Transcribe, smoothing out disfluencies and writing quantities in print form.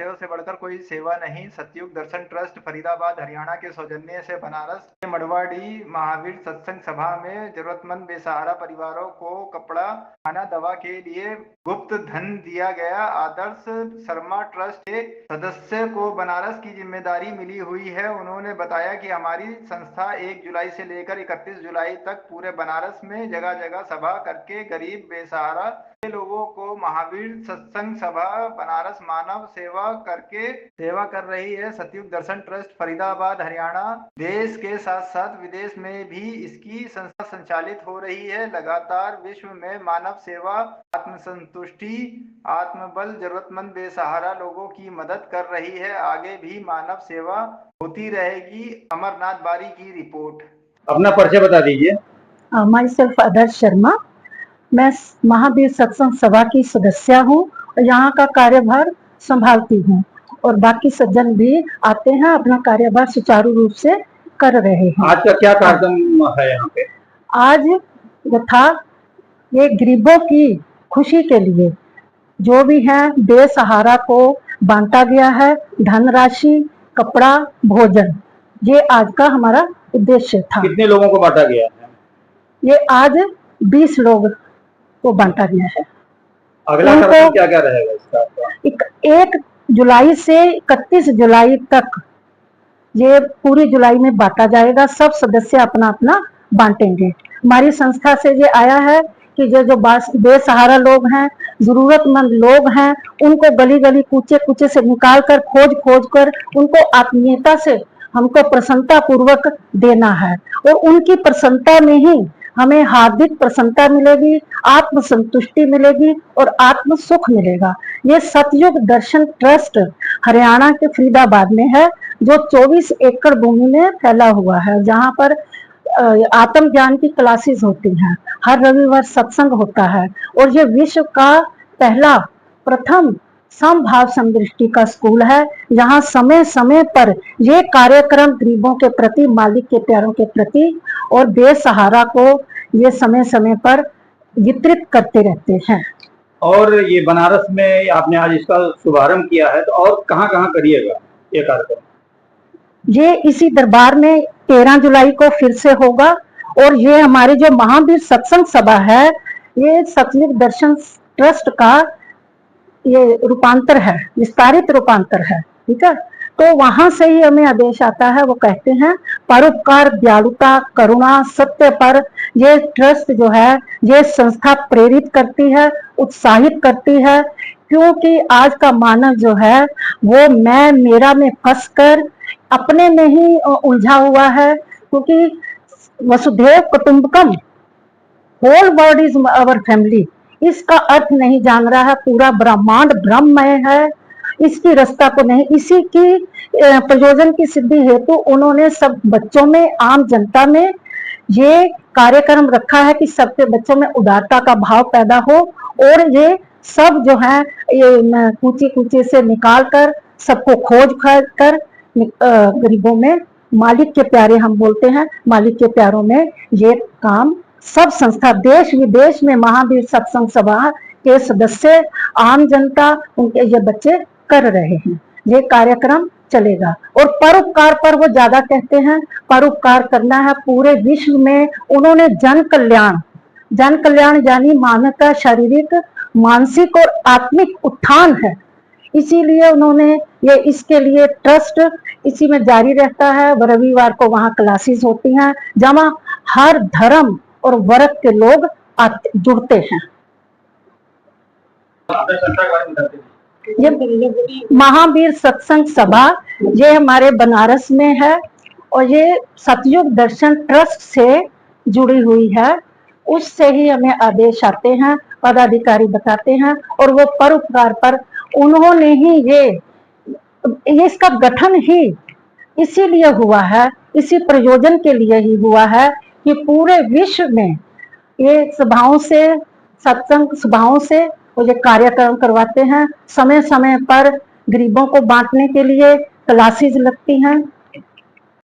सेवा से बढ़कर कोई सेवा नहीं। सतयुग दर्शन ट्रस्ट फरीदाबाद हरियाणा के सौजन्य से बनारस के मड़वाड़ी महावीर सत्संग सभा में जरूरतमंद बेसहारा परिवारों को कपड़ा, खाना, दवा के लिए गुप्त धन दिया गया। आदर्श शर्मा ट्रस्ट के सदस्य को बनारस की जिम्मेदारी मिली हुई है। उन्होंने बताया कि हमारी संस्था 1 जुलाई से लेकर 31 जुलाई तक पूरे बनारस में जगह जगह सभा करके गरीब बेसहारा लोगों को महावीर सत्संग सभा बनारस मानव सेवा कर रही है। सतयुग दर्शन ट्रस्ट फरीदाबाद हरियाणा देश के साथ साथ विदेश में भी इसकी संस्था संचालित हो रही है। लगातार विश्व में मानव सेवा, आत्मसंतुष्टि, आत्मबल, जरूरतमंद बेसहारा लोगों की मदद कर रही है। आगे भी मानव सेवा होती रहेगी। अमरनाथ बारी की रिपोर्ट। अपना परिचय बता दीजिए। माई सेल्फ आदर्श शर्मा, मैं महावीर सत्संग सभा की सदस्य हूँ और यहाँ का कार्यभार संभालती हूँ और बाकी सज्जन भी आते हैं, अपना कार्यभार सुचारू रूप से कर रहे हैं। आज का क्या कार्यक्रम है यहाँ पे? आज यथा ये गरीबों की खुशी के लिए जो भी है बेसहारा को बांटा गया है, धनराशि, कपड़ा, भोजन, ये आज का हमारा उद्देश्य था। कितने लोगों को बांटा गया है? ये आज 20 लोग को बांटा गया है। अगला कार्यक्रम क्या क्या रहेगा इसका? 1 जुलाई से 31 जुलाई तक ये पूरी जुलाई में बांटा जाएगा। सब सदस्य अपना अपना बांटेंगे। हमारी संस्था से ये आया है कि जो बेसहारा लोग हैं, जरूरतमंद लोग हैं, उनको गली गली कूचे कूचे से निकाल कर खोज कर उनको आत्मीयता से हमको प्रसन्नता पूर्वक देना है और उनकी प्रसन्नता में ही हमें हार्दिक प्रसन्नता मिलेगी, आत्म संतुष्टि मिलेगी और आत्म सुख मिलेगा। ये सतयुग दर्शन ट्रस्ट हरियाणा के फरीदाबाद में है, जो 24 एकड़ भूमि में फैला हुआ है, जहाँ पर आत्म ज्ञान की क्लासेस होती हैं, हर रविवार सत्संग होता है और ये विश्व का पहला प्रथम समभाव समदृष्टि का स्कूल है, जहाँ समय समय पर ये कार्यक्रम गरीबों के प्रति, मालिक के प्यारों के प्रति और बेसहारा को ये समय समय पर वितरित करते रहते हैं। और ये बनारस में आपने आज इसका शुभारंभ किया है, तो और कहाँ कहाँ करिएगा ये कार्यक्रम? ये इसी दरबार में 13 जुलाई को फिर से होगा और ये हमारे जो महावीर सत्संग सभा है, ये सतयुग दर्शन ट्रस्ट का ये रूपांतर है, विस्तारित रूपांतर है, ठीक है। तो वहां से ही हमें आदेश आता है, वो कहते हैं परोपकार, दयालुता, करुणा, सत्य पर ये ट्रस्ट जो है, ये संस्था प्रेरित करती है, उत्साहित करती है, क्योंकि आज का मानव जो है वो मैं मेरा में फंस कर अपने में ही उलझा हुआ है, क्योंकि वसुधैव कुटुंबकम, whole world is our family, इसका अर्थ नहीं जान रहा है। पूरा ब्रह्मांड ब्रह्ममय है, इसकी रास्ता को नहीं। इसी की प्रयोजन की सिद्धि हेतु उन्होंने सब बच्चों में, आम जनता में ये कार्यक्रम रखा है कि सबके बच्चों में उदारता का भाव पैदा हो और ये सब जो है ये कूचे कूचे से निकाल कर सबको खोज कर गरीबों में, मालिक के प्यारे हम बोलते हैं, मालिक के प्यारों में ये काम सब संस्था देश विदेश में महावीर सत्संग सभा के सदस्य, आम जनता, उनके ये बच्चे कर रहे हैं। ये कार्यक्रम चलेगा और परोपकार पर वो ज्यादा कहते हैं। परोपकार करना है पूरे विश्व में। उन्होंने जन कल्याण यानी मानव का शारीरिक, मानसिक और आत्मिक उत्थान है, इसीलिए उन्होंने ये इसके लिए ट्रस्ट इसी में जारी रहता है। रविवार को वहाँ क्लासेस होती हैं, जहाँ हर धर्म और वर्ग के लोग जुड़ते हैं। ये महावीर सत्संग सभा ये हमारे बनारस में है और ये सतयुग दर्शन ट्रस्ट से जुड़ी हुई है। उससे ही हमें आदेश आते हैं, पदाधिकारी बताते हैं और वो परोपकार पर उन्होंने ही ये इसका गठन ही इसीलिए हुआ है, इसी प्रयोजन के लिए ही हुआ है कि पूरे विश्व में ये सभाओं से, सत्संग सभाओं से वो ये कार्यक्रम करवाते हैं। समय समय पर गरीबों को बांटने के लिए क्लासेस लगती हैं